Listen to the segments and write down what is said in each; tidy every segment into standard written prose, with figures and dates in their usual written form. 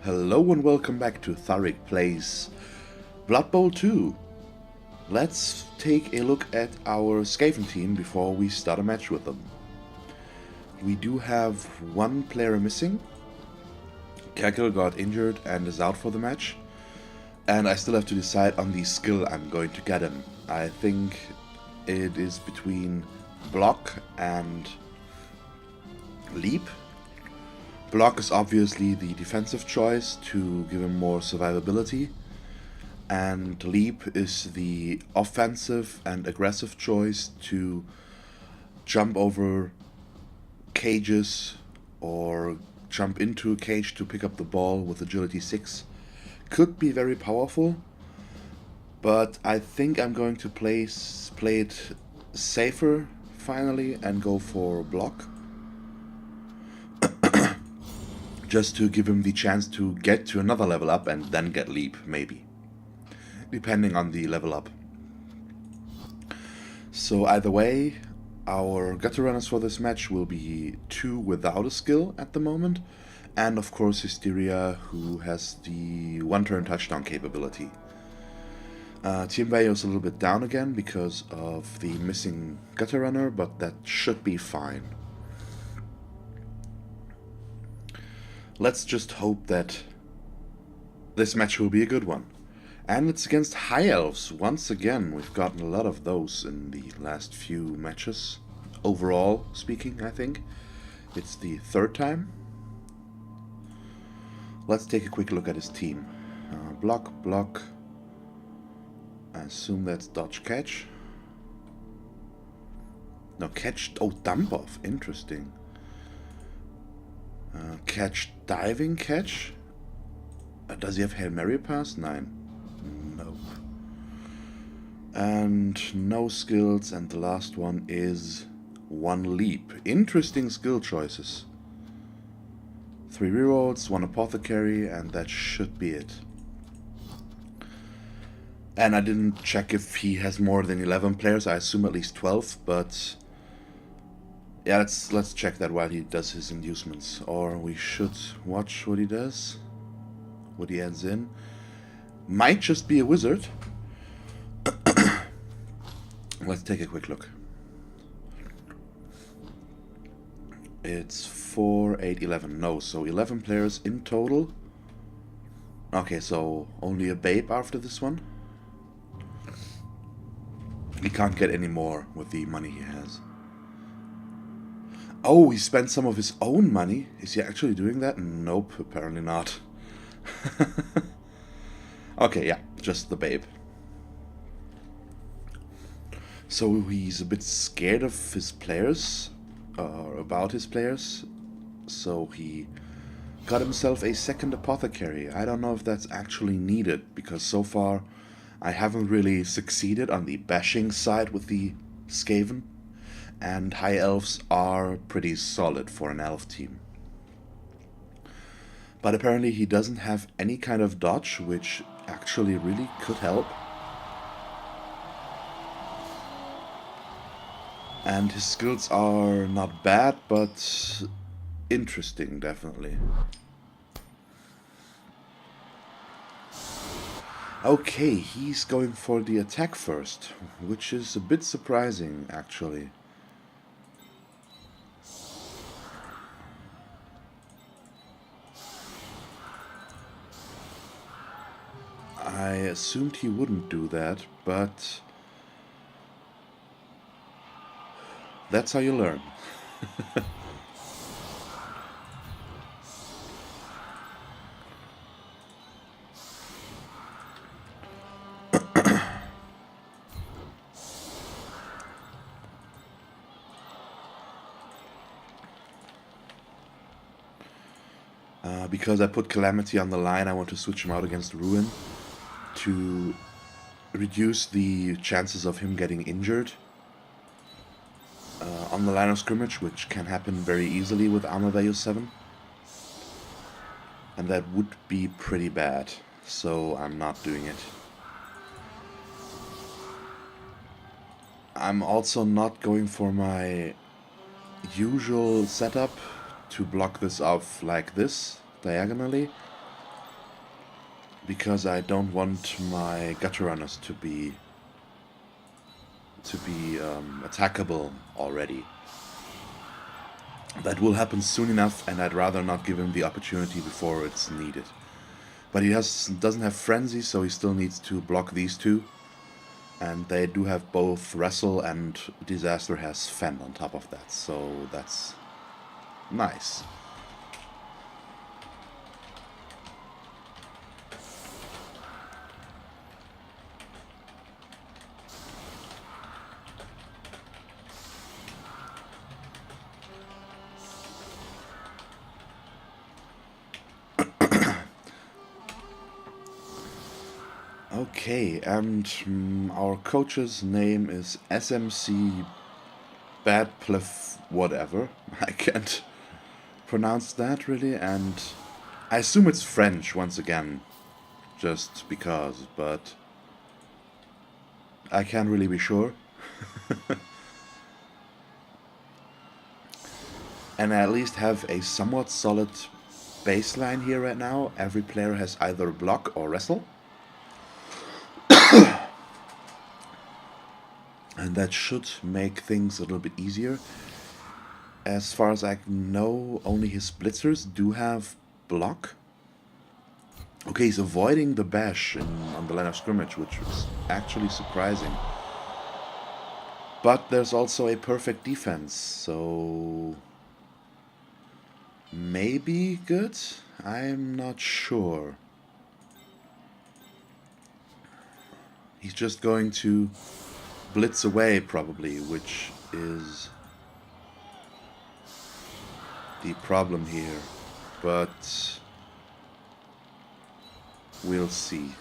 Hello and welcome back to Thalric Plays Blood Bowl 2. Let's take a look at our Skaven team before we start a match with them. We do have one player missing. Kekil got injured and is out for the match. And I still have to decide on the skill I'm going to get him. I think it is between block and leap. Block is obviously the defensive choice to give him more survivability, and leap is the offensive and aggressive choice to jump over cages or jump into a cage to pick up the ball with agility 6. Could be very powerful, but I think I'm going to play it safer finally and go for block. Just to give him the chance to get to another level up and then get leap, maybe. Depending on the level up. So either way, our gutter runners for this match will be 2 without a skill at the moment. And of course Hysteria, who has the one-turn touchdown capability. Team value is a little bit down again because of the missing gutter runner, but that should be fine. Let's just hope that this match will be a good one. And it's against Highelves. Once again, we've gotten a lot of those in the last few matches. Overall speaking, I think. It's the 3rd time. Let's take a quick look at his team. Block, block. I assume that's dodge catch. No, catch. Oh, dump off. Interesting. Catch, diving catch? Does he have Hail Mary pass? 9. Nope. And no skills, and the last one is 1 leap. Interesting skill choices. 3 rerolls, 1 apothecary, and that should be it. And I didn't check if he has more than 11 players. I assume at least 12, but yeah, let's check that while he does his inducements. Or we should watch what he does. What he adds in. Might just be a wizard. Let's take a quick look. It's 4, 8, 11. No, so 11 players in total. Okay, so only a babe after this one. He can't get any more with the money he has. Oh, he spent some of his own money. Is he actually doing that? Nope, apparently not. Okay, yeah, just the babe. So he's a bit scared of his players, or about his players. So he got himself a 2nd apothecary. I don't know if that's actually needed, because so far I haven't really succeeded on the bashing side with the Skaven. And High Elves are pretty solid for an elf team. But apparently he doesn't have any kind of dodge, which actually really could help. And his skills are not bad, but interesting, definitely. Okay, he's going for the attack first, which is a bit surprising, actually. I assumed he wouldn't do that, but that's how you learn. Because I put Calamity on the line, I want to switch him out against Ruin to reduce the chances of him getting injured on the line of scrimmage, which can happen very easily with armor value 7. And that would be pretty bad, so I'm not doing it. I'm also not going for my usual setup to block this off like this, diagonally. because I don't want my gutter runners to be attackable already. That will happen soon enough, and I'd rather not give him the opportunity before it's needed. But he doesn't have Frenzy, so he still needs to block these two. And they do have both Wrestle, and Disaster has Fend on top of that, so that's nice. Okay, and our coach's name is SMC Badplef whatever. I can't pronounce that really, and I assume it's French once again, just because, but I can't really be sure. And I at least have a somewhat solid baseline here right now. Every player has either block or wrestle. And that should make things a little bit easier. As far as I know, only his blitzers do have block. Okay, he's avoiding the bash on the line of scrimmage, which was actually surprising. But there's also a perfect defense, so maybe good? I'm not sure. He's just going to blitz away, probably, which is the problem here. But we'll see.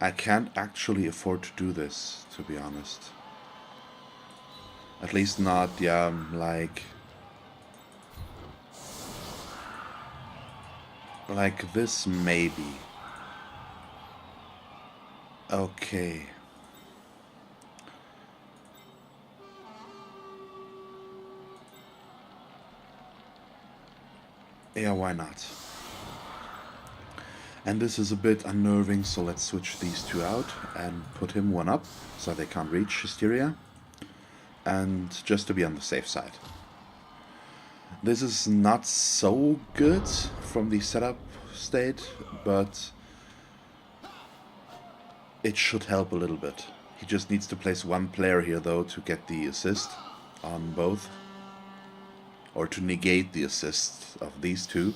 I can't actually afford to do this, to be honest. At least not, yeah, like this, maybe. Okay. Yeah, why not? And this is a bit unnerving, so let's switch these two out and put him one up so they can't reach Hysteria. And just to be on the safe side. This is not so good from the setup state, but it should help a little bit. He just needs to place one player here though to get the assist on both. Or to negate the assist of these two.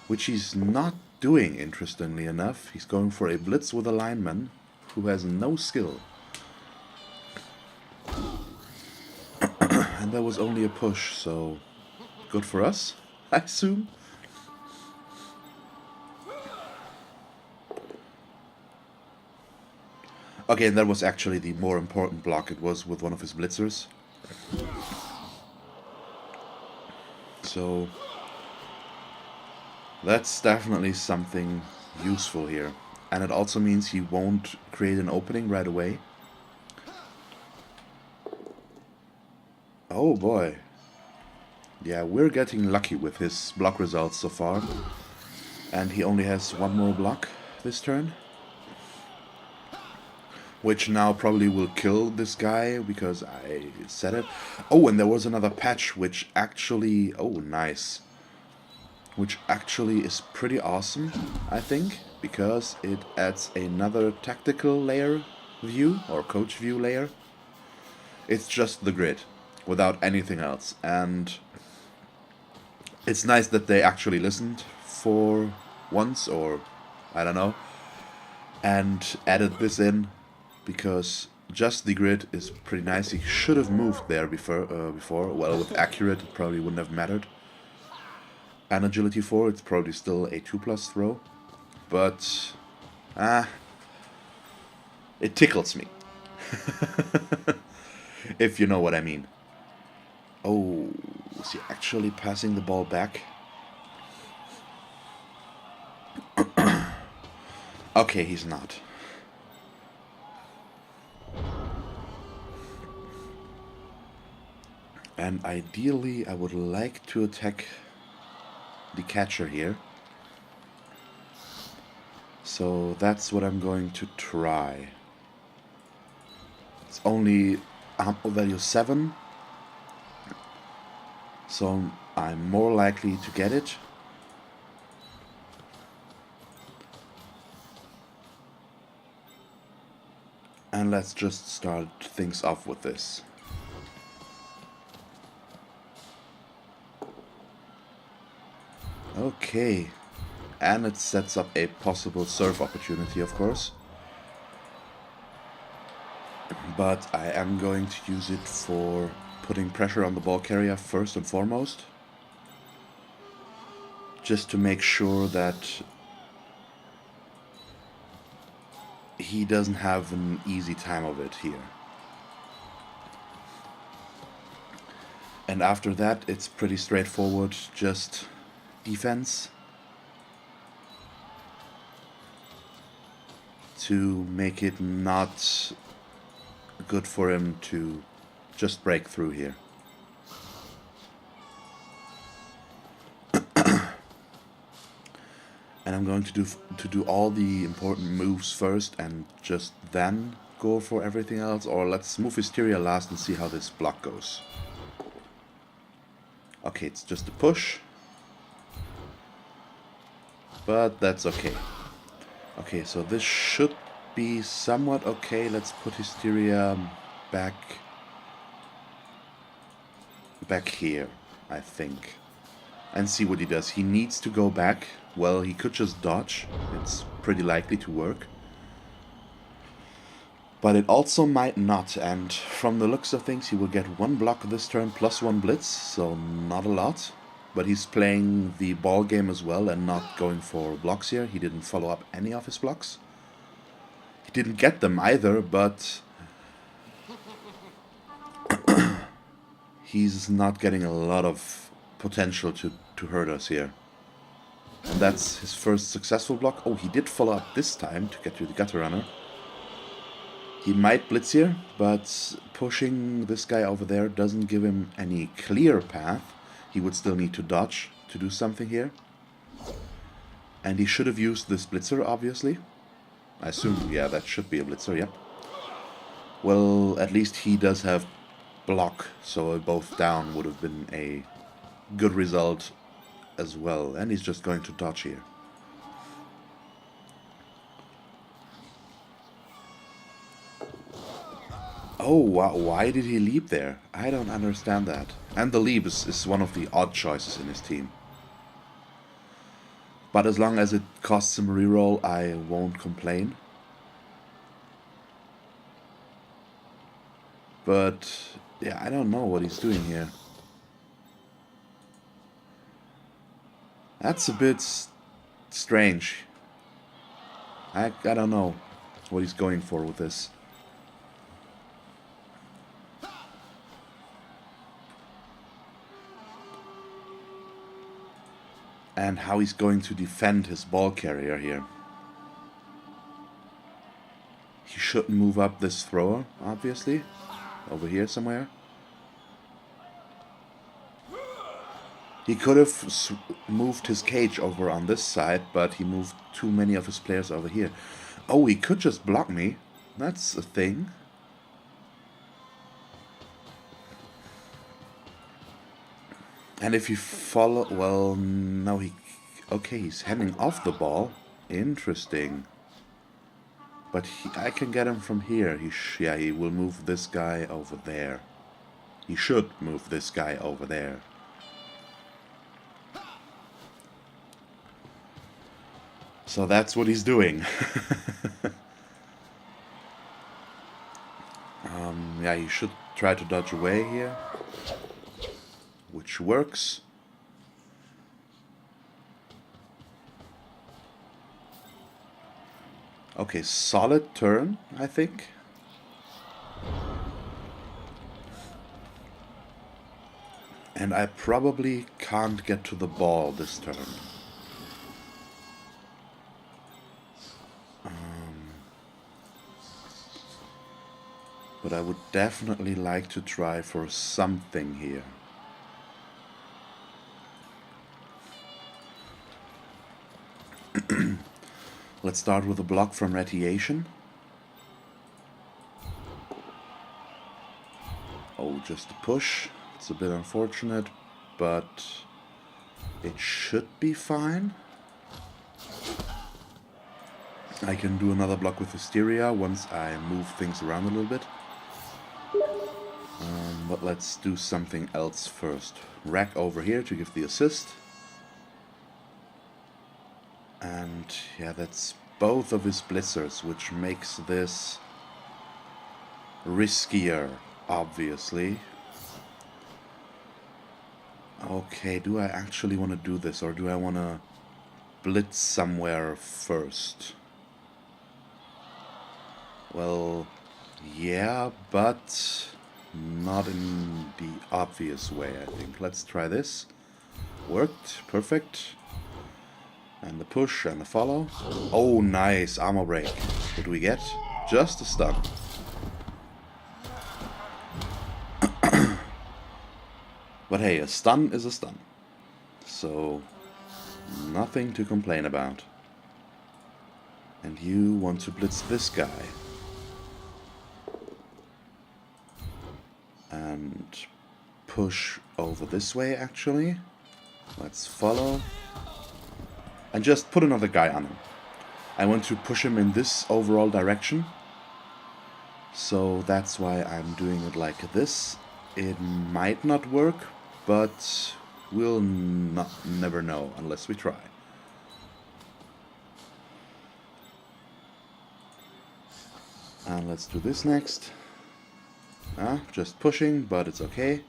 Which he's not doing, interestingly enough. He's going for a blitz with a lineman who has no skill. And that was only a push, so good for us, I assume. Okay, and that was actually the more important block. It was with one of his blitzers. So that's definitely something useful here. And it also means he won't create an opening right away. Oh boy. Yeah, we're getting lucky with his block results so far. And he only has one more block this turn. Which now probably will kill this guy, because I said it. Oh, and there was another patch which actually... Oh, nice. Which actually is pretty awesome, I think. Because it adds another tactical layer view, or coach view layer. It's just the grid, without anything else. And it's nice that they actually listened for once, or I don't know, and added this in. Because just the grid is pretty nice. He should have moved there before. Well, with accurate, it probably wouldn't have mattered. And agility 4, it's probably still a 2+ throw. But, it tickles me. If you know what I mean. Oh, is he actually passing the ball back? Okay, he's not. And ideally, I would like to attack the catcher here. So that's what I'm going to try. It's only armor value 7, so I'm more likely to get it. And let's just start things off with this. Okay, and it sets up a possible serve opportunity, of course. But I am going to use it for putting pressure on the ball carrier first and foremost. Just to make sure that he doesn't have an easy time of it here. And after that, it's pretty straightforward, just defense to make it not good for him to just break through here. And I'm going to do all the important moves first and just then go for everything else. Or let's move Hysteria last and see how this block goes. Okay, it's just a push. But that's okay. Okay, so this should be somewhat okay. Let's put Hysteria back here, I think. And see what he does. He needs to go back. Well, he could just dodge. It's pretty likely to work. But it also might not. And from the looks of things, he will get 1 block this turn plus 1 blitz. So not a lot. But he's playing the ball game as well and not going for blocks here. He didn't follow up any of his blocks. He didn't get them either, but he's not getting a lot of potential to hurt us here. And that's his first successful block. Oh, he did follow up this time to get to the gutter runner. He might blitz here, but pushing this guy over there doesn't give him any clear path. He would still need to dodge to do something here. And he should have used this blitzer, obviously. I assume, yeah, that should be a blitzer, yep. Well, at least he does have block, so a both down would have been a good result as well. And he's just going to dodge here. Oh, wow, why did he leap there? I don't understand that. And the leap is one of the odd choices in his team. But as long as it costs him a reroll, I won't complain. But, yeah, I don't know what he's doing here. That's a bit strange. I don't know what he's going for with this. And how he's going to defend his ball carrier here. He should move up this thrower, obviously. Over here somewhere. He could have moved his cage over on this side, but he moved too many of his players over here. Oh, he could just block me. That's a thing. And if you follow... Well, no, he... Okay, he's handing off the ball. Interesting. But I can get him from here. Yeah, he will move this guy over there. He should move this guy over there. So that's what he's doing. Yeah, he should try to dodge away here. Which works. Okay, solid turn, I think. And I probably can't get to the ball this turn. But I would definitely like to try for something here. Let's start with a block from radiation. Oh, just a push. It's a bit unfortunate, but it should be fine. I can do another block with Hysteria once I move things around a little bit. But let's do something else first. Rack over here to give the assist. And yeah, that's both of his blizzards, which makes this riskier, obviously. Okay, do I actually want to do this, or do I want to blitz somewhere first? Well, yeah, but not in the obvious way, I think. Let's try this. Worked. Perfect. And the push and the follow. Oh, nice. Armor break. What do we get? Just a stun. But hey, a stun is a stun. So, nothing to complain about. And you want to blitz this guy. And push over this way, actually. Let's follow. And just put another guy on him. I want to push him in this overall direction. So that's why I'm doing it like this. It might not work, but we'll never know unless we try. And let's do this next. Just pushing, but it's okay.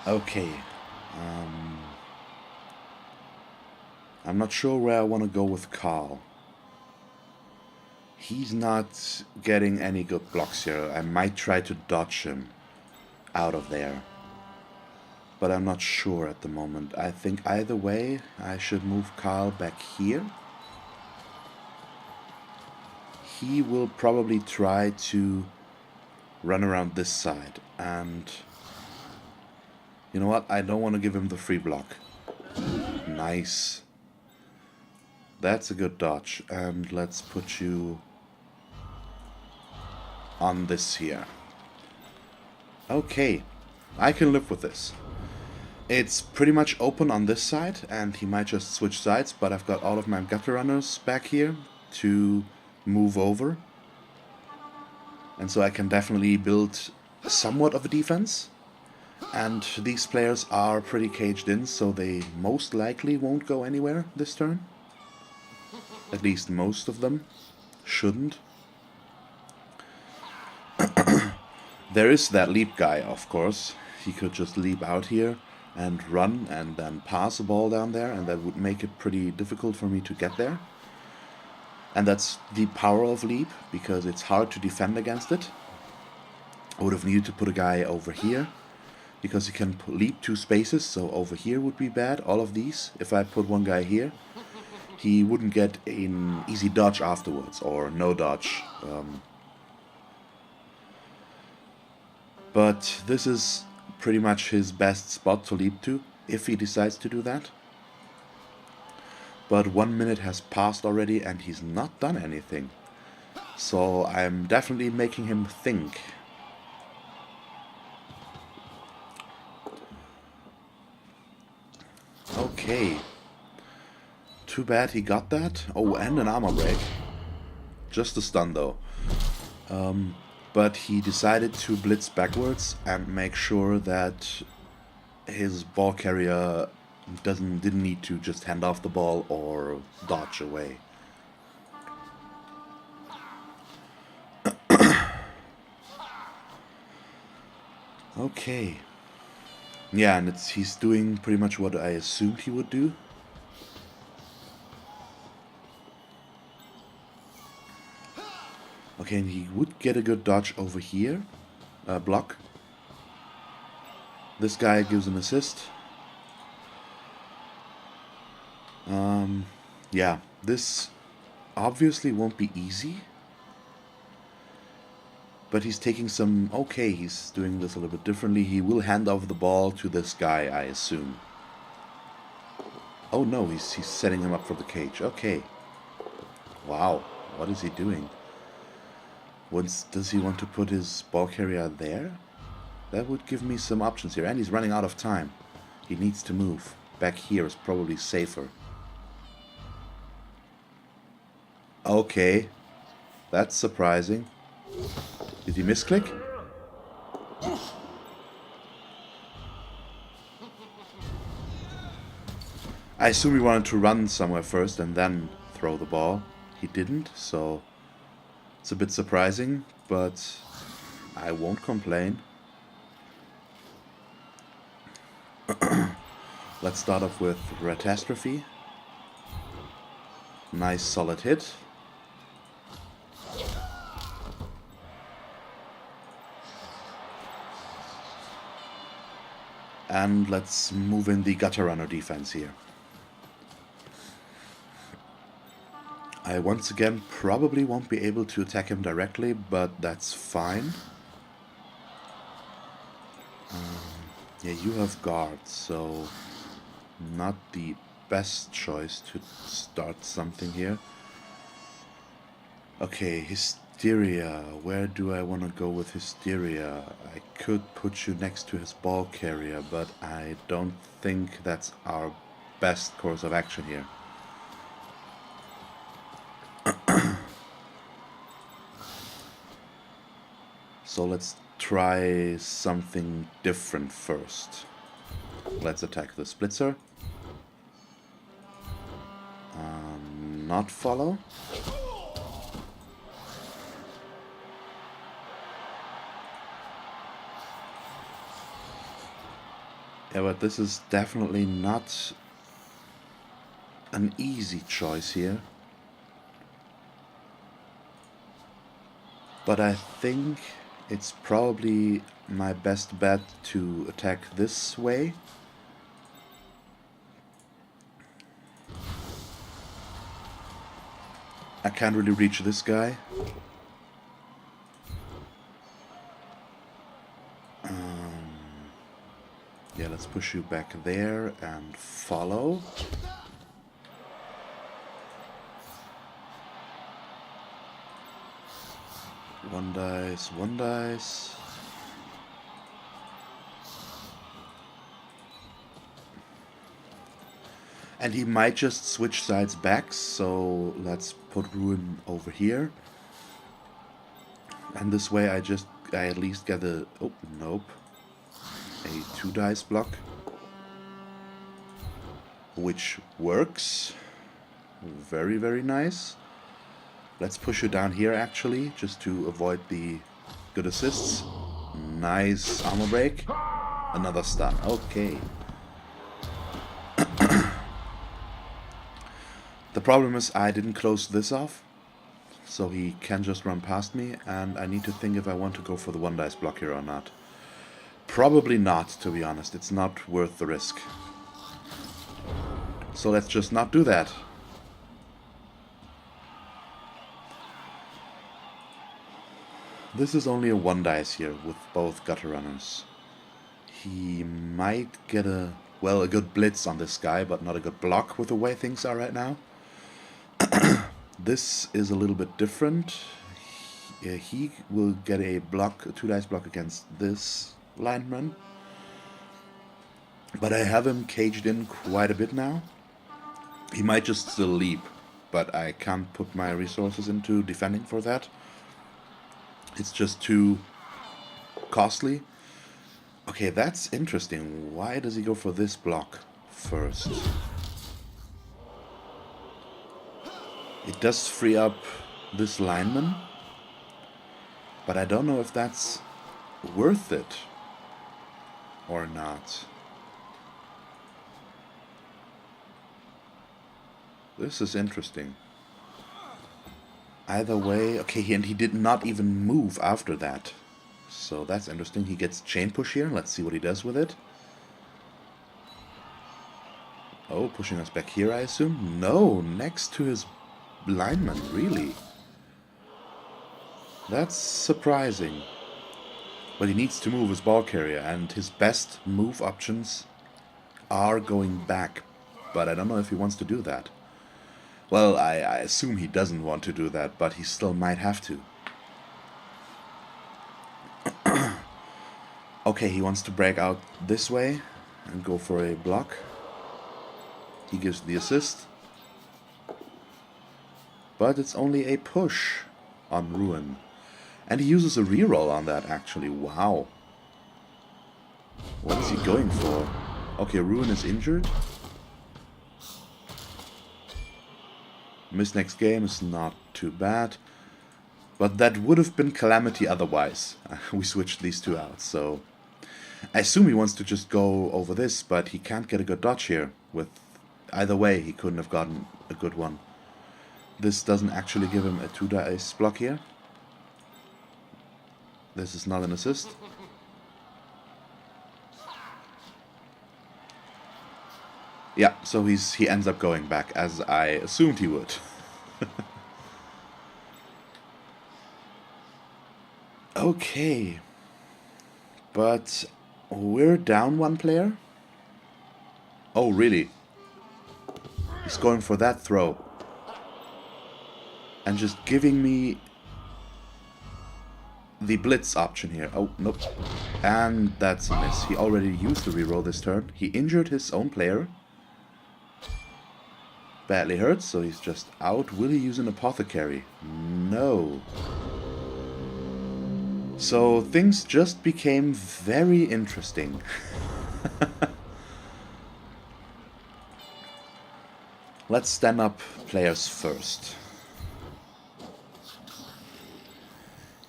Okay. I'm not sure where I want to go with Carl. He's not getting any good blocks here. I might try to dodge him out of there. But I'm not sure at the moment. I think either way, I should move Carl back here. He will probably try to run around this side. And you know what? I don't want to give him the free block. Nice. That's a good dodge. And let's put you on this here. Okay. I can live with this. It's pretty much open on this side, and he might just switch sides, but I've got all of my gutter runners back here to move over. And so I can definitely build somewhat of a defense. And these players are pretty caged in, so they most likely won't go anywhere this turn. At least most of them shouldn't. There is that leap guy, of course. He could just leap out here and run and then pass a ball down there, and that would make it pretty difficult for me to get there. And that's the power of leap, because it's hard to defend against it. I would have needed to put a guy over here, because he can leap 2 spaces, so over here would be bad, all of these. If I put one guy here, he wouldn't get an easy dodge afterwards, or no dodge. But this is pretty much his best spot to leap to, if he decides to do that. But 1 minute has passed already and he's not done anything. So I'm definitely making him think. Okay. Too bad he got that. Oh, and an armor break. Just a stun though. But he decided to blitz backwards and make sure that his ball carrier didn't need to just hand off the ball or dodge away. Okay. Yeah, and he's doing pretty much what I assumed he would do. Okay, and he would get a good dodge over here. Block. This guy gives an assist. Yeah, this obviously won't be easy. But he's taking some... Okay, he's doing this a little bit differently. He will hand over the ball to this guy, I assume. Oh no, he's setting him up for the cage. Okay. Wow, what is he doing? Does he want to put his ball carrier there? That would give me some options here. And he's running out of time. He needs to move. Back here is probably safer. Okay. That's surprising. Did he misclick? I assume he wanted to run somewhere first and then throw the ball. He didn't, so it's a bit surprising, but I won't complain. Let's start off with Retastrophe. Nice solid hit. And let's move in the Gutter Runner defense here. I once again probably won't be able to attack him directly, but that's fine. Yeah, you have guards, so not the best choice to start something here. Okay, Hysteria. Where do I want to go with Hysteria? I could put you next to his ball carrier, but I don't think that's our best course of action here. So let's try something different first. Let's attack the Splitzer. Not follow. Yeah, but this is definitely not an easy choice here. But I think it's probably my best bet to attack this way. I can't really reach this guy. Yeah, let's push you back there and follow. One dice, one dice. And he might just switch sides back, so let's put Ruin over here. And this way I at least get a... Oh, nope. A 2 dice block. Which works. Very, very nice. Let's push you down here actually, just to avoid the good assists. Nice armor break. Another stun. Okay. The problem is I didn't close this off, so he can just run past me, and I need to think if I want to go for the 1 dice block here or not. Probably not, to be honest. It's not worth the risk. So let's just not do that. This is only a 1 dice here with both Gutter Runners. He might get a good blitz on this guy, but not a good block with the way things are right now. This is a little bit different. He will get a 2 dice block against this lineman. But I have him caged in quite a bit now. He might just still leap, but I can't put my resources into defending for that. It's just too costly. Okay, that's interesting. Why does he go for this block first? It does free up this lineman, but I don't know if that's worth it or not. This is interesting. Either way, okay, and he did not even move after that. So that's interesting. He gets chain push here. Let's see what he does with it. Oh, pushing us back here, I assume? No, next to his lineman, really? That's surprising. But he needs to move his ball carrier, and his best move options are going back. But I don't know if he wants to do that. Well, I assume he doesn't want to do that, but he still might have to. Okay, he wants to break out this way and go for a block. He gives the assist. But it's only a push on Ruin. And he uses a reroll on that, actually. Wow. What is he going for? Okay, Ruin is injured. Miss next game is not too bad. But that would have been Calamity otherwise. We switched these two out, so... I assume he wants to just go over this, but he can't get a good dodge here. With either way, he couldn't have gotten a good one. This doesn't actually give him a 2-dice block here. This is not an assist. Yeah, so he ends up going back, as I assumed he would. Okay. But we're down one player? Oh, really? He's going for that throw. And just giving me the blitz option here. Oh, nope. And that's a miss. He already used the reroll this turn. He injured his own player. Badly hurt, so he's just out. Will he use an apothecary? No. So things just became very interesting. Let's stand up players first.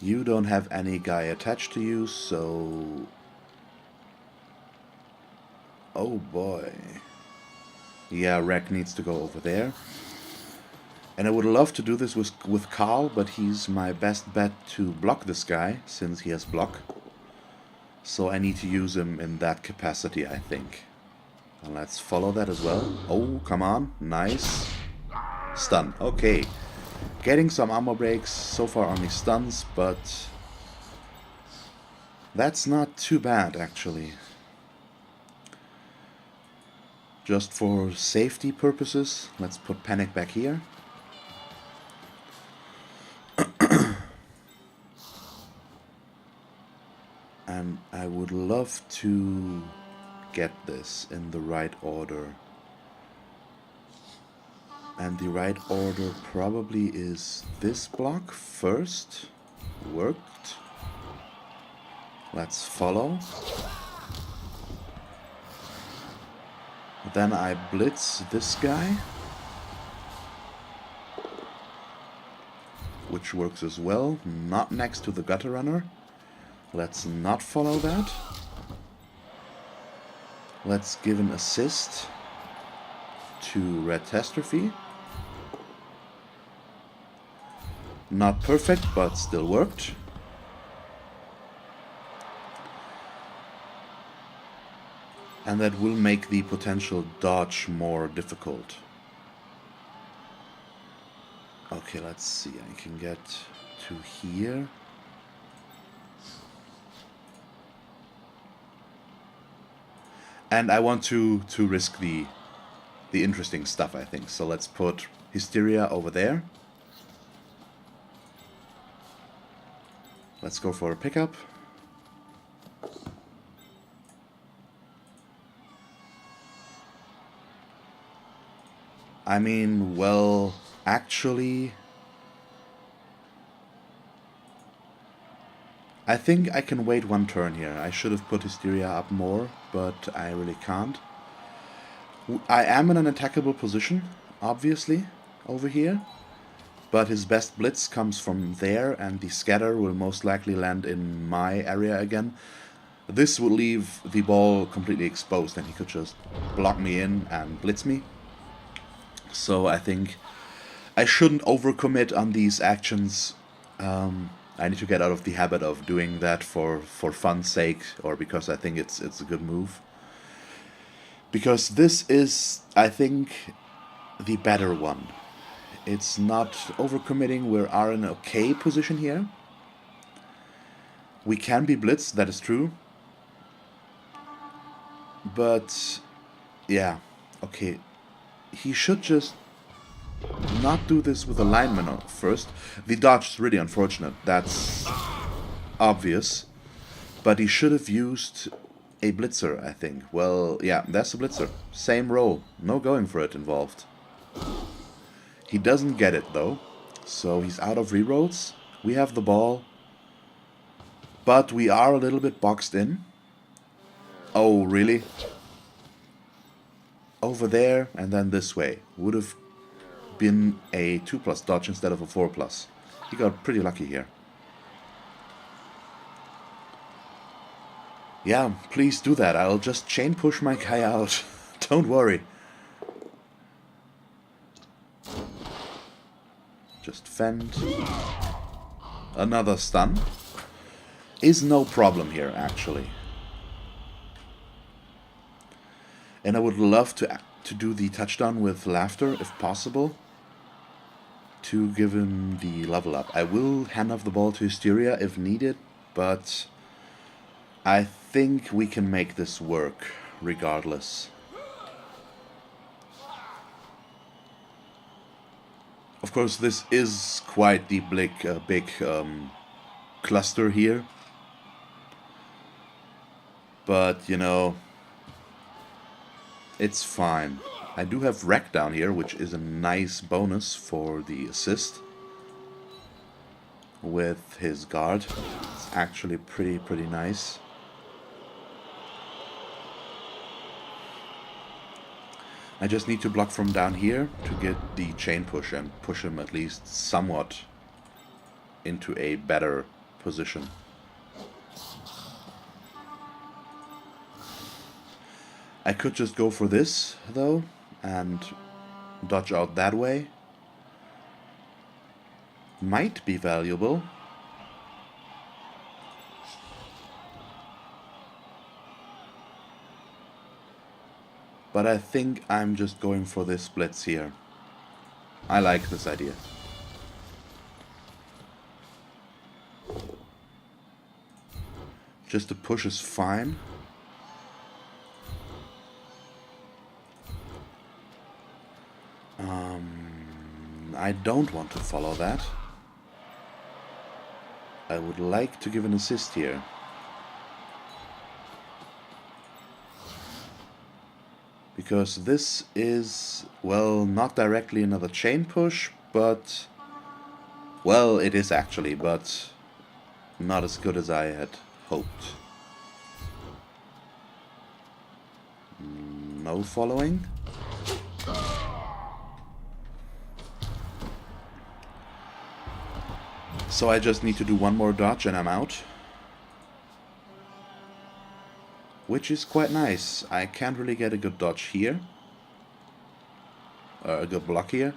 You don't have any guy attached to you, so... Oh boy. Yeah, Rek needs to go over there. And I would love to do this with Carl, but he's my best bet to block this guy, since he has block. So I need to use him in that capacity, I think. And let's follow that as well. Oh, come on. Nice. Stun. Okay. Getting some armor breaks. So far only stuns, but... that's not too bad, actually. Just for safety purposes, let's put Panic back here. And I would love to get this in the right order. And the right order probably is this block first. Worked. Let's follow. Then I blitz this guy. Which works as well. Not next to the gutter runner. Let's not follow that. Let's give an assist to Retastrophe. Not perfect, but still worked. And that will make the potential dodge more difficult. Okay, let's see. I can get to here. And I want to risk the interesting stuff, I think. So let's put Hysteria over there. Let's go for a pickup. I mean, well, actually... I think I can wait one turn here. I should have put Hysteria up more, but I really can't. I am in an attackable position, obviously, over here. But his best blitz comes from there, and the scatter will most likely land in my area again. This would leave the ball completely exposed, and he could just block me in and blitz me. So I think I shouldn't overcommit on these actions. I need to get out of the habit of doing that for fun's sake, or because I think it's a good move. Because this is, I think, the better one. It's not overcommitting. We are in an okay position here. We can be blitzed, that is true. But, yeah, okay. He should just not do this with a lineman first. The dodge is really unfortunate, that's obvious. But he should have used a blitzer, I think. Well, yeah, that's a blitzer. Same role, no going for it involved. He doesn't get it, though. So he's out of rerolls. We have the ball. But we are a little bit boxed in. Oh, really? Over there and then this way. Would have been a 2+ dodge instead of a 4+. He got pretty lucky here. Yeah, please do that. I'll just chain push my guy out. Don't worry. Just fend. Another stun. Is no problem here, actually. And I would love to do the touchdown with laughter, if possible, to give him the level up. I will hand off the ball to Hysteria if needed, but I think we can make this work, regardless. Of course, this is quite the big cluster here. But, you know, it's fine. I do have Wreck down here, which is a nice bonus for the assist. With his guard. It's actually pretty nice. I just need to block from down here to get the chain push and push him at least somewhat into a better position. I could just go for this, though, and dodge out that way. Might be valuable. But I think I'm just going for this blitz here. I like this idea. Just the push is fine. I don't want to follow that. I would like to give an assist here. Because this is, well, not directly another chain push, but, well, it is actually, but not as good as I had hoped. No following. So I just need to do one more dodge and I'm out. Which is quite nice. I can't really get a good dodge here. A good block here.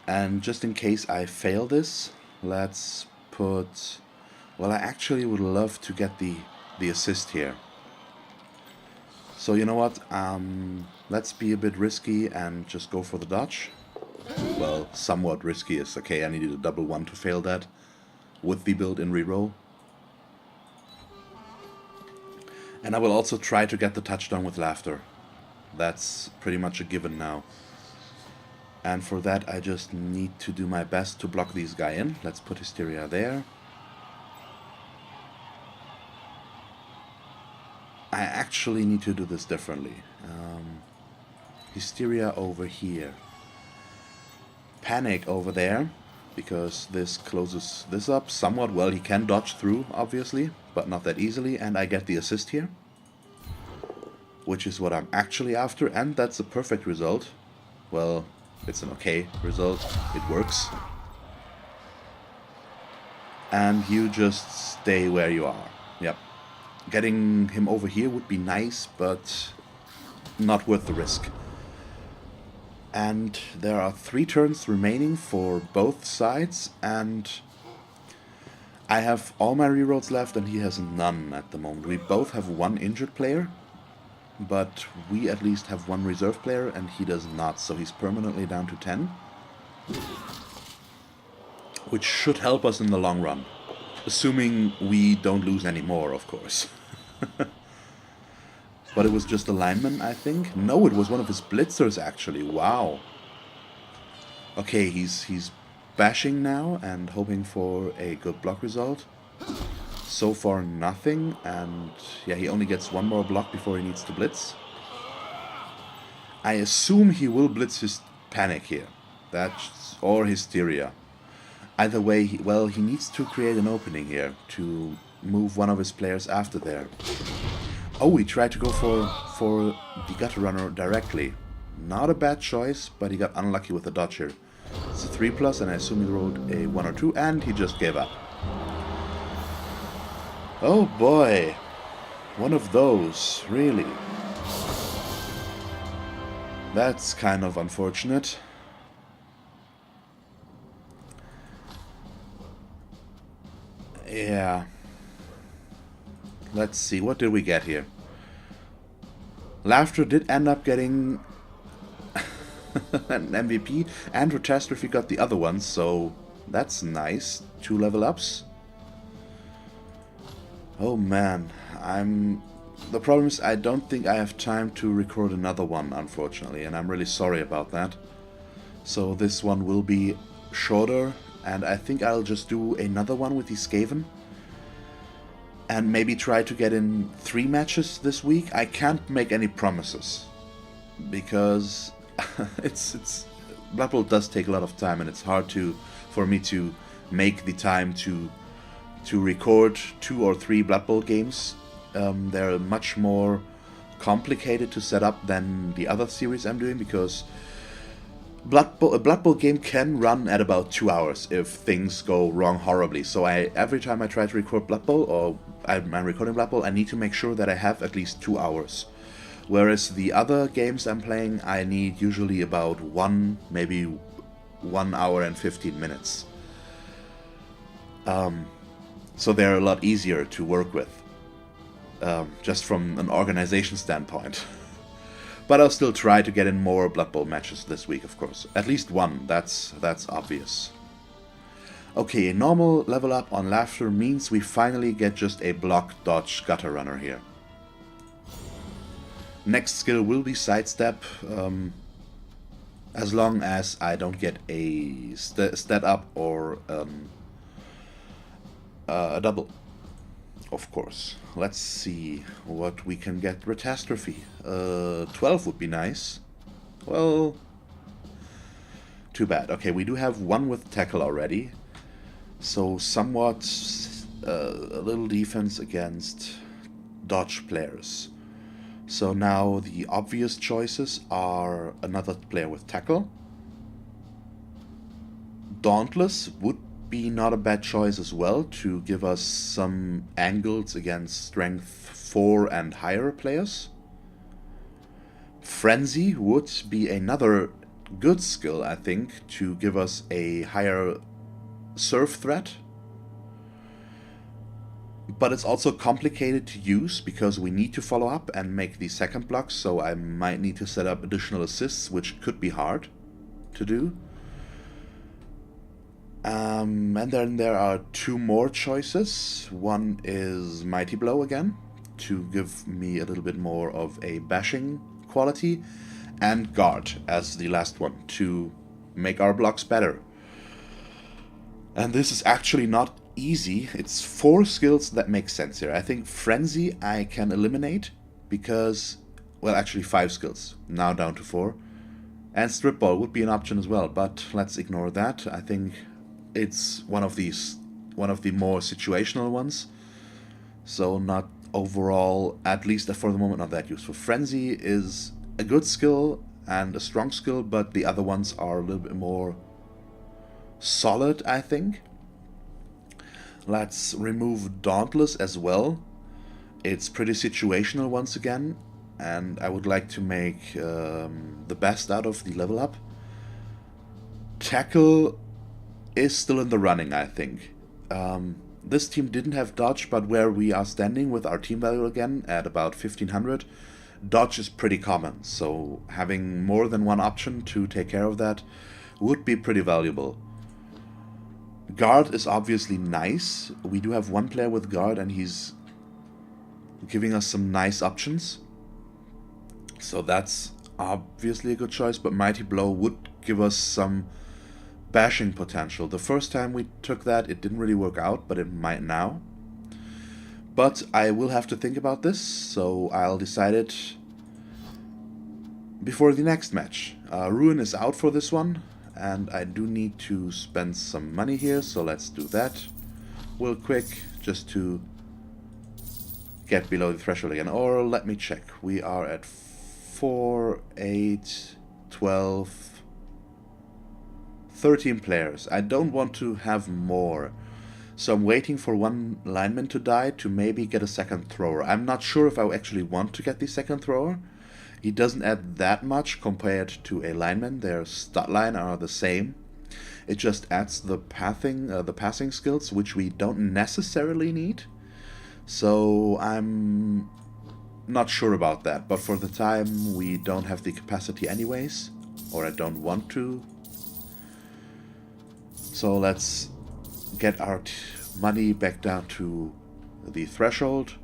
And just in case I fail this, let's put... Well, I actually would love to get the assist here. So you know what? Let's be a bit risky and just go for the dodge. Well, somewhat risky is okay. I needed a double one to fail that with the built-in reroll. And I will also try to get the touchdown with laughter. That's pretty much a given now. And for that I just need to do my best to block these guys in. Let's put Hysteria there. I actually need to do this differently. Hysteria over here. Panic over there, because this closes this up somewhat. Well, he can dodge through, obviously, but not that easily, and I get the assist here. Which is what I'm actually after, and that's a perfect result. Well, it's an okay result. It works. And you just stay where you are. Yep. Getting him over here would be nice, but not worth the risk. And there are 3 turns remaining for both sides, and I have all my rerolls left and he has none at the moment. We both have 1 injured player, but we at least have 1 reserve player and he does not, so he's permanently down to 10. Which should help us in the long run. Assuming we don't lose any more, of course. But it was just a lineman, I think. No, it was one of his blitzers, actually. Wow. Okay, he's bashing now and hoping for a good block result. So far, nothing. And yeah, he only gets one more block before he needs to blitz. I assume he will blitz his panic here. That's, or hysteria. Either way, he needs to create an opening here to move one of his players after there. Oh, he tried to go for the gutter runner directly. Not a bad choice, but he got unlucky with the dodge here. It's a 3+, and I assume he rolled a 1 or 2, and he just gave up. Oh boy. One of those, really. That's kind of unfortunate. Yeah. Let's see, what did we get here? Laughter did end up getting an MVP, and Catastrophe got the other one, so that's nice. 2 level ups. Oh man, the problem is I don't think I have time to record another one, unfortunately, and I'm really sorry about that. So this one will be shorter, and I think I'll just do another one with the Skaven. And maybe try to get in 3 matches this week. I can't make any promises, because Blood Bowl does take a lot of time, and it's hard for me to make the time to record 2 or 3 Blood Bowl games. They're much more complicated to set up than the other series I'm doing, because a Blood Bowl game can run at about 2 hours if things go wrong horribly. So every time I try to record Blood Bowl, or I'm recording Blood Bowl, I need to make sure that I have at least 2 hours. Whereas the other games I'm playing, I need usually about maybe 1 hour and 15 minutes. So they're a lot easier to work with, just from an organization standpoint. But I'll still try to get in more Blood Bowl matches this week, of course. At least one, that's obvious. Okay, a normal level up on Laughter means we finally get just a block, dodge, gutter runner here. Next skill will be Sidestep, as long as I don't get a stat up or a double. Of course. Let's see what we can get. Catastrophe. 12 would be nice. Well, too bad. Okay, we do have one with tackle already. So somewhat a little defense against dodge players. So now the obvious choices are another player with tackle. Dauntless would be not a bad choice as well, to give us some angles against strength 4 and higher players. Frenzy would be another good skill, I think, to give us a higher serve threat. But it's also complicated to use, because we need to follow up and make the second block, so I might need to set up additional assists, which could be hard to do. And then there are 2 more choices. One is Mighty Blow again, to give me a little bit more of a bashing quality, and Guard as the last one, to make our blocks better. And this is actually not easy. It's 4 skills that make sense here. I think Frenzy I can eliminate, because, well, actually 5 skills, now down to 4. And Strip Ball would be an option as well, but let's ignore that. I think it's one of the more situational ones, so not overall, at least for the moment, not that useful. Frenzy is a good skill and a strong skill, but the other ones are a little bit more solid, I think. Let's remove Dauntless as well. It's pretty situational once again, and I would like to make the best out of the level up. Tackle is still in the running, I think. This team didn't have dodge, but where we are standing with our team value again at about 1500, dodge is pretty common, so having more than one option to take care of that would be pretty valuable. Guard is obviously nice. We do have one player with guard, and he's giving us some nice options. So that's obviously a good choice, but Mighty Blow would give us some bashing potential. The first time we took that, it didn't really work out, but it might now. But I will have to think about this, so I'll decide it before the next match. Ruin is out for this one, and I do need to spend some money here, so let's do that real quick, just to get below the threshold again. Or let me check. We are at 4, 8, 12, 13 players. I don't want to have more. So I'm waiting for one lineman to die to maybe get a second thrower. I'm not sure if I actually want to get the second thrower. He doesn't add that much compared to a lineman. Their stat line are the same. It just adds the passing skills, which we don't necessarily need. So I'm not sure about that. But for the time, we don't have the capacity anyways, or I don't want to. So let's get our money back down to the threshold,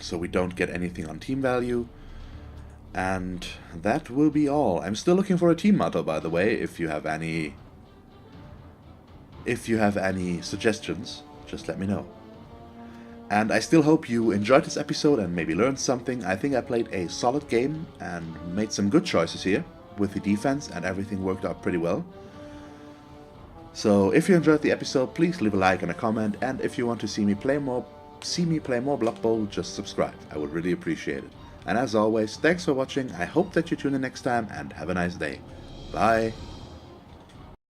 so we don't get anything on team value. And that will be all. I'm still looking for a team motto, by the way. If you have any suggestions, just let me know. And I still hope you enjoyed this episode and maybe learned something. I think I played a solid game and made some good choices here with the defense, and everything worked out pretty well. So if you enjoyed the episode, please leave a like and a comment, and if you want to see me play more Blood Bowl, just subscribe. I would really appreciate it. And as always, thanks for watching. I hope that you tune in next time, and have a nice day. Bye.